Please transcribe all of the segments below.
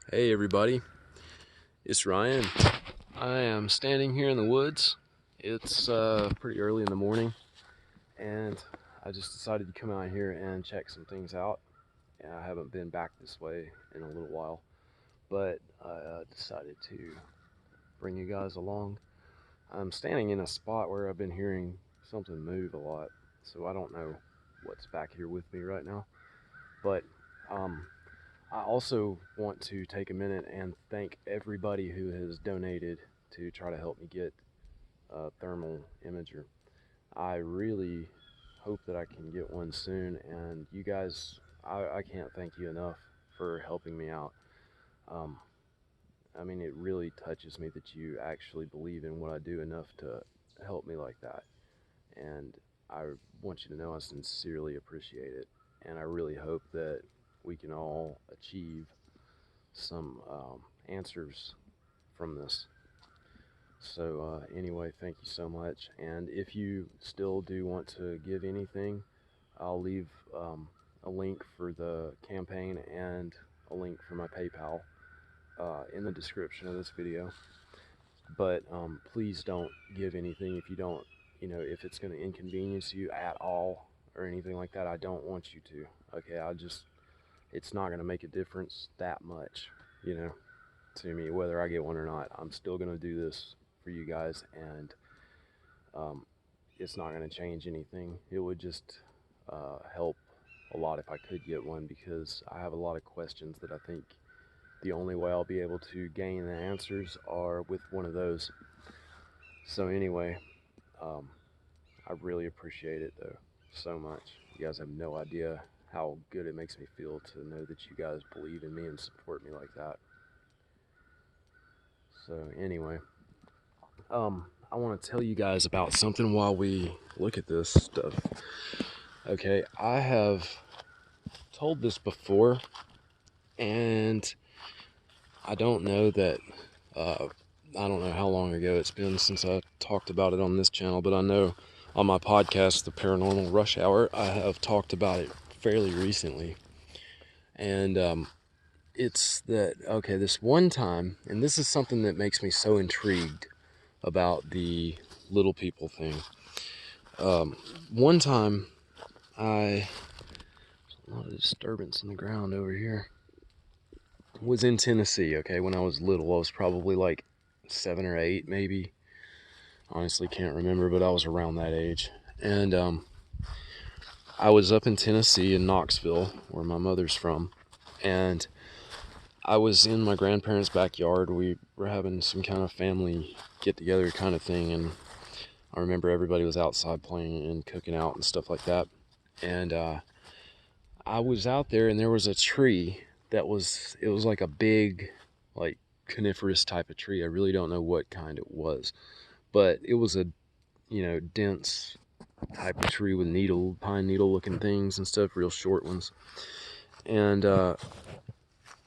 Hey everybody, it's Ryan. I am standing here in the woods. It's pretty early in the morning, and I just decided to come out here and check some things out. And I haven't been back this way in a little while, but I decided to bring you guys along. I'm standing in a spot where I've been hearing something move a lot, so I don't know what's back here with me right now. But um, I also want to take a minute and thank everybody who has donated to try to help me get a thermal imager. I really hope that I can get one soon, and you guys, I can't thank you enough for helping me out. Um, I mean, it really touches me that you actually believe in what I do enough to help me like that. And I want you to know I sincerely appreciate it. And I really hope that we can all achieve some answers from this. So anyway, thank you so much. And if you still do want to give anything, I'll leave a link for the campaign and a link for my PayPal in the description of this video. But please don't give anything if you don't, if it's going to inconvenience you at all or anything like that. I don't want you to. Okay, it's not going to make a difference that much, you know, to me, whether I get one or not. I'm still going to do this for you guys, and um, it's not going to change anything. It would just help a lot if I could get one, because I have a lot of questions that I think the only way I'll be able to gain the answers are with one of those. So anyway, um, I really appreciate it though, so much. You guys have no idea how good it makes me feel to know that you guys believe in me and support me like that. So anyway, I want to tell you guys about something while we look at this stuff. Okay, I have told this before, and I don't know that, I don't know how long ago it's been since I talked about it on this channel, but I know on my podcast, The Paranormal Rush Hour, I have talked about it fairly recently. And it's that, okay, this one time, and this is something that makes me so intrigued about the little people thing. One time, a lot of disturbance in the ground over here. Was in Tennessee, okay, when I was little. I was probably like 7 or 8, maybe. Honestly, can't remember, but I was around that age. And I was up in Tennessee in Knoxville, where my mother's from. And I was in my grandparents' backyard. We were having some kind of family get-together kind of thing. And I remember everybody was outside playing and cooking out and stuff like that. And I was out there, and there was a tree it was like a big, like, coniferous type of tree. I really don't know what kind it was, but it was a, dense type of tree with pine needle looking things and stuff, real short ones. And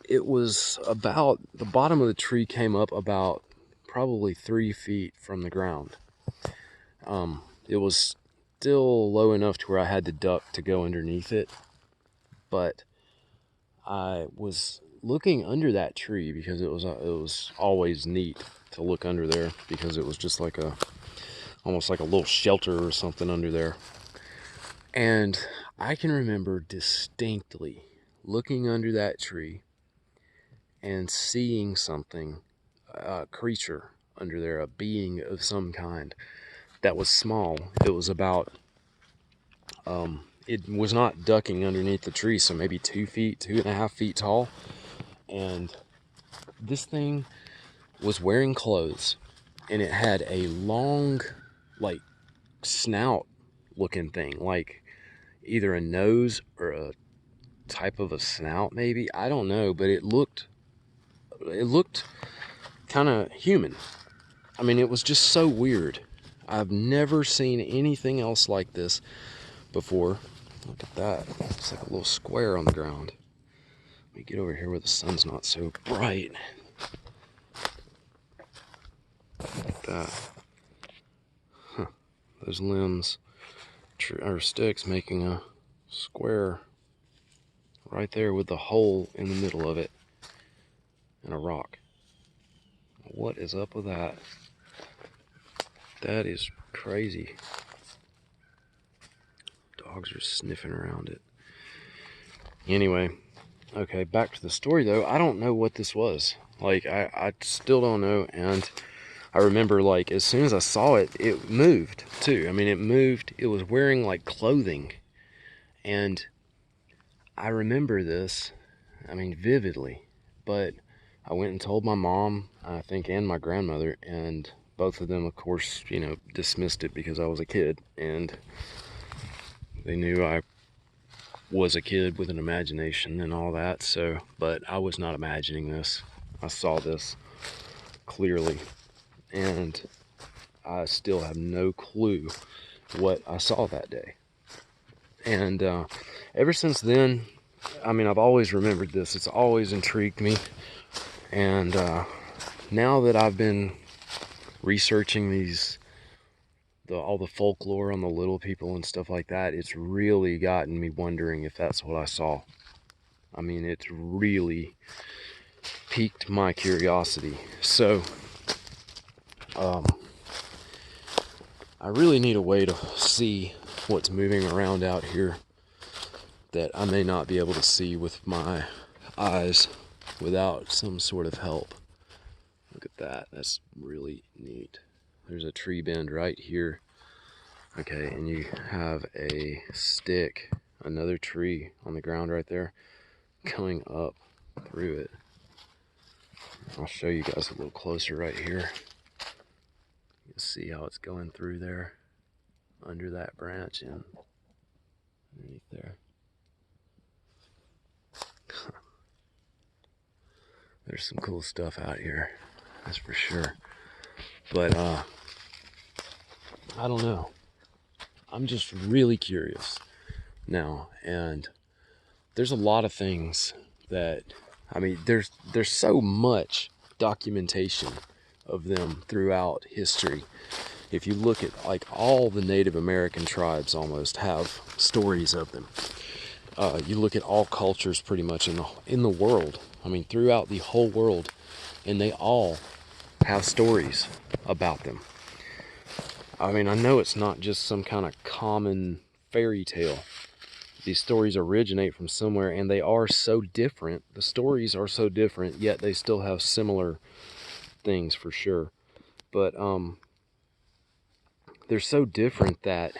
it was about, the bottom of the tree came up about probably 3 feet from the ground. It was still low enough to where I had to duck to go underneath it, but I was looking under that tree because it was always neat to look under there, because it was just like almost like a little shelter or something under there. And I can remember distinctly looking under that tree and seeing something, a creature under there, a being of some kind that was small. It was about, it was not ducking underneath the tree, so maybe 2 feet, 2.5 feet tall. And this thing was wearing clothes, and it had a long, like, snout looking thing, like either a nose or a type of a snout, maybe, I don't know, but it looked kind of human. I mean, it was just so weird. I've never seen anything else like this before. Look at that. It's like a little square on the ground. Let me get over here where the sun's not so bright. Like that. Huh. Those limbs or sticks making a square right there with the hole in the middle of it. and a rock. What is up with that? That is crazy. Dogs are sniffing around it. Anyway, okay, back to the story though. I don't know what this was. Like, I still don't know. And I remember, like, as soon as I saw it, it moved too. I mean, it moved. It was wearing like clothing. And I remember this, I mean, vividly. But I went and told my mom, I think, and my grandmother, and both of them, of course, you know, dismissed it because I was a kid, and they knew I was a kid with an imagination and all that. So, but I was not imagining this. I saw this clearly, and I still have no clue what I saw that day. And ever since then, I mean, I've always remembered this. It's always intrigued me. And now that I've been researching all the folklore on the little people and stuff like that, it's really gotten me wondering if that's what I saw. I mean, it's really piqued my curiosity. So, I really need a way to see what's moving around out here that I may not be able to see with my eyes without some sort of help. Look at that. That's really neat. There's a tree bend right here. Okay, and you have a stick, another tree on the ground right there, going up through it. I'll show you guys a little closer right here. You can see how it's going through there, under that branch and underneath there. There's some cool stuff out here, that's for sure. But I don't know. I'm just really curious now, and there's a lot of things that, I mean, there's so much documentation of them throughout history. If you look at, like, all the Native American tribes almost have stories of them. You look at all cultures pretty much in the world. I mean, throughout the whole world, and they all have stories about them. I mean, I know it's not just some kind of common fairy tale. These stories originate from somewhere, and they are so different. The stories are so different, yet they still have similar things for sure. But they're so different that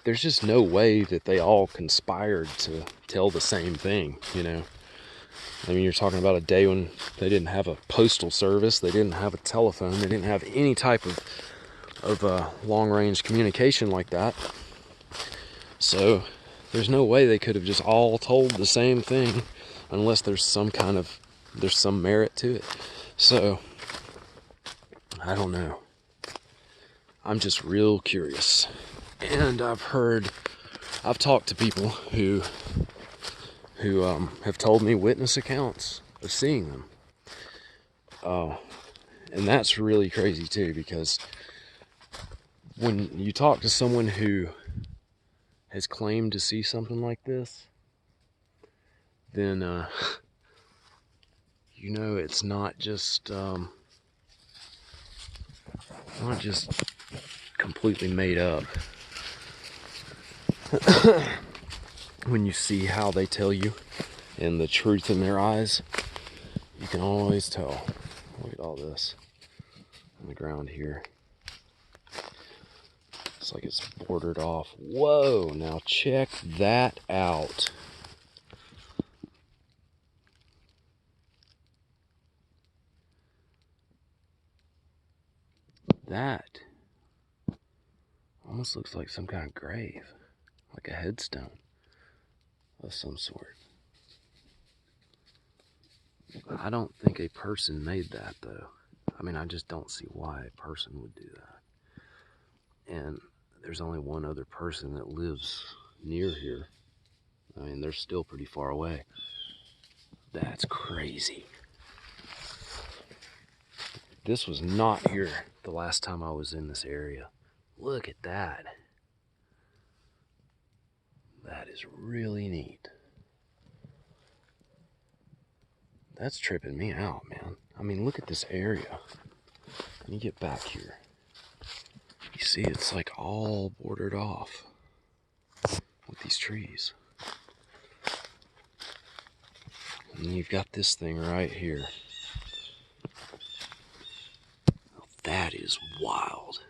there's just no way that they all conspired to tell the same thing, you know? I mean, you're talking about a day when they didn't have a postal service, they didn't have a telephone, they didn't have any type of long-range communication like that. So there's no way they could have just all told the same thing unless there's some merit to it. So I don't know. I'm just real curious. And I've talked to people who have told me witness accounts of seeing them. And that's really crazy too, because when you talk to someone who has claimed to see something like this, then you know, it's not just completely made up. When you see how they tell you and the truth in their eyes, you can always tell. Look at all this on the ground here. It's like it's bordered off. Whoa, now check that out. That almost looks like some kind of grave, like a headstone of some sort. I don't think a person made that, though. I mean, I just don't see why a person would do that. And there's only one other person that lives near here. I mean, they're still pretty far away. That's crazy. This was not here the last time I was in this area. Look at that. That is really neat. That's tripping me out, man. I mean, look at this area. Let me get back here. You see, it's like all bordered off with these trees. And then you've got this thing right here. That is wild.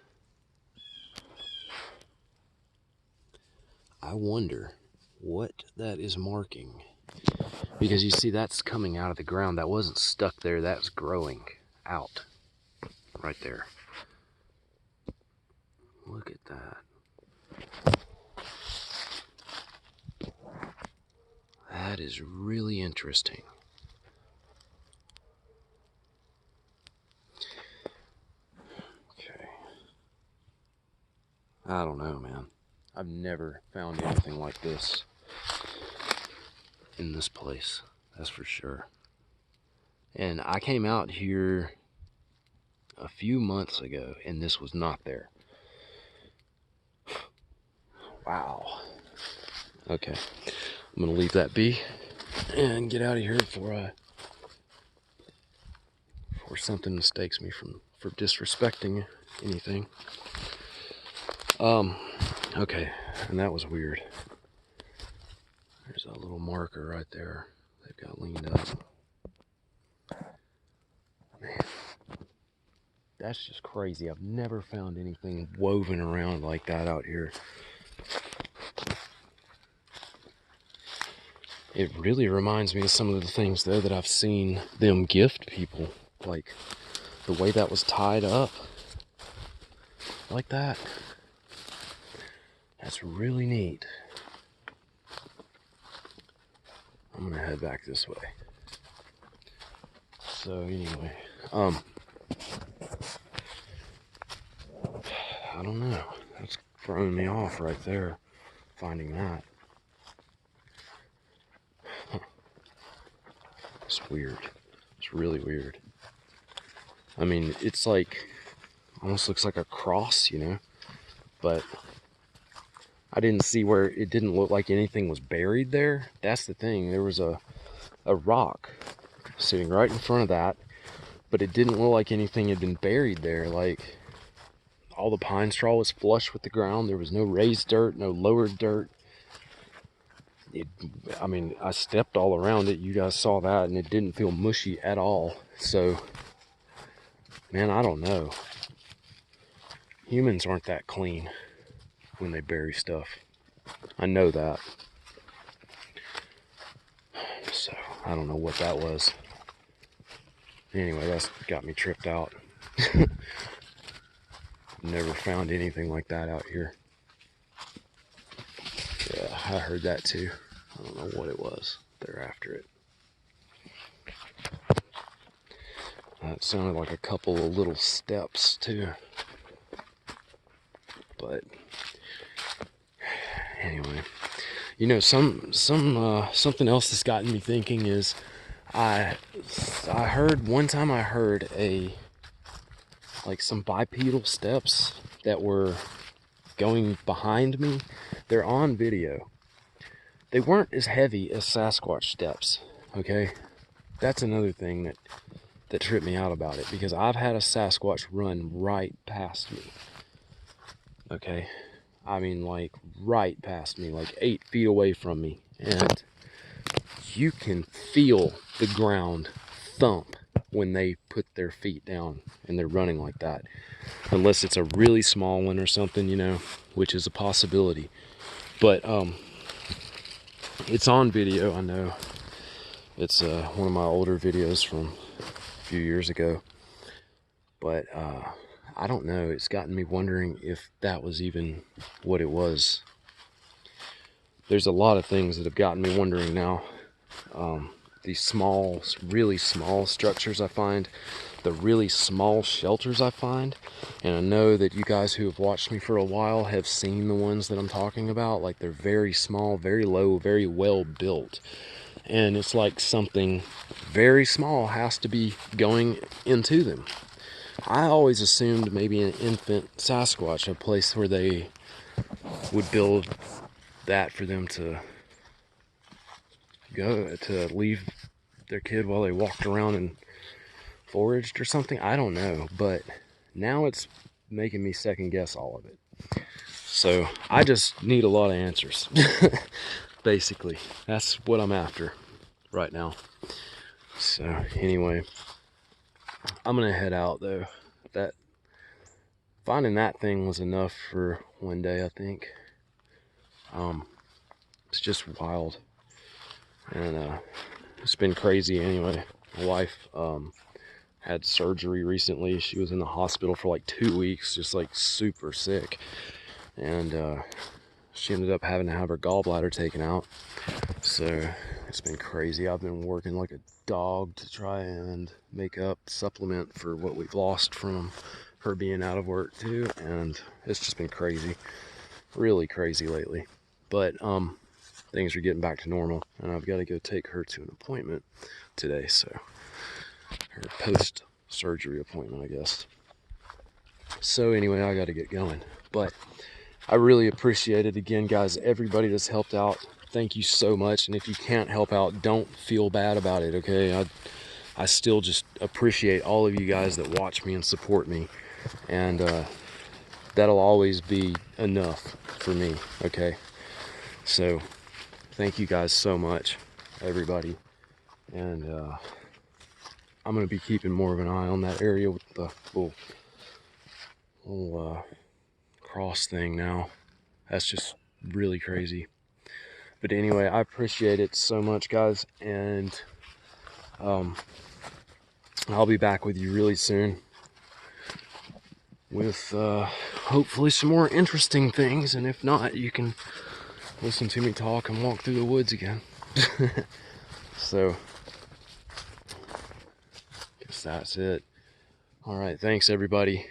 I wonder what that is marking. Because you see, that's coming out of the ground. That wasn't stuck there. That's growing out right there. Look at that. That is really interesting. Okay. I don't know, man. I've never found anything like this in this place. That's for sure. And I came out here a few months ago and this was not there. Wow. Okay. I'm gonna leave that be and get out of here before something mistakes me for disrespecting anything. Okay, and that was weird. There's a little marker right there they've got leaned up. Man, that's just crazy. I've never found anything woven around like that out here. It really reminds me of some of the things, though, that I've seen them gift people. Like, the way that was tied up. Like that. That's really neat. I'm gonna head back this way. So, anyway. I don't know. That's throwing me off right there. Finding that. It's weird. It's really weird. I mean, it's like, almost looks like a cross, you know? But I didn't see where, it didn't look like anything was buried there. That's the thing. There was a rock sitting right in front of that, but it didn't look like anything had been buried there. Like, all the pine straw was flush with the ground. There was no raised dirt, no lowered dirt. I mean, I stepped all around it. You guys saw that, and it didn't feel mushy at all. So, man, I don't know. Humans aren't that clean when they bury stuff. I know that. So, I don't know what that was. Anyway, that's got me tripped out. Never found anything like that out here. Yeah, I heard that too. I don't know what it was. They're after it. It sounded like a couple of little steps too. But anyway, you know, something else that's gotten me thinking is I heard one time like some bipedal steps that were going behind me. They're on video. They weren't as heavy as Sasquatch steps, okay? That's another thing that tripped me out about it, because I've had a Sasquatch run right past me, okay? I mean, like, right past me, like 8 feet away from me, and you can feel the ground thump when they put their feet down and they're running like that. Unless it's a really small one or something, you know, which is a possibility. But, it's on video, I know. It's one of my older videos from a few years ago. But I don't know. It's gotten me wondering if that was even what it was. There's a lot of things that have gotten me wondering now. These small, really small structures I find. The really small shelters I find. And I know that you guys who have watched me for a while have seen the ones that I'm talking about. Like, they're very small, very low, very well built. And it's like something very small has to be going into them. I always assumed maybe an infant Sasquatch, a place where they would build that for them to go, to leave their kid while they walked around and foraged or something. I don't know, but now it's making me second guess all of it. So I just need a lot of answers. Basically, that's what I'm after right now. So anyway, I'm gonna head out though. Finding that thing was enough for one day, I think. It's just wild, and it's been crazy anyway. My wife had surgery recently. She was in the hospital for like 2 weeks, just like super sick, and she ended up having to have her gallbladder taken out. So it's been crazy. I've been working like a dog to try and make up, supplement for what we've lost from her being out of work too, and it's just been crazy, really crazy lately. But things are getting back to normal, and I've got to go take her to an appointment today, so her post-surgery appointment, I guess. So anyway, I got to get going, but I really appreciate it. Again, guys, everybody that's helped out, thank you so much. And if you can't help out, don't feel bad about it, okay? I still just appreciate all of you guys that watch me and support me, and that'll always be enough for me, okay? So thank you guys so much, everybody, and I'm gonna be keeping more of an eye on that area with the little cross thing now. That's just really crazy. But anyway, I appreciate it so much, guys, and I'll be back with you really soon with hopefully some more interesting things, and if not, you can listen to me talk and walk through the woods again. So guess that's it. All right, thanks everybody.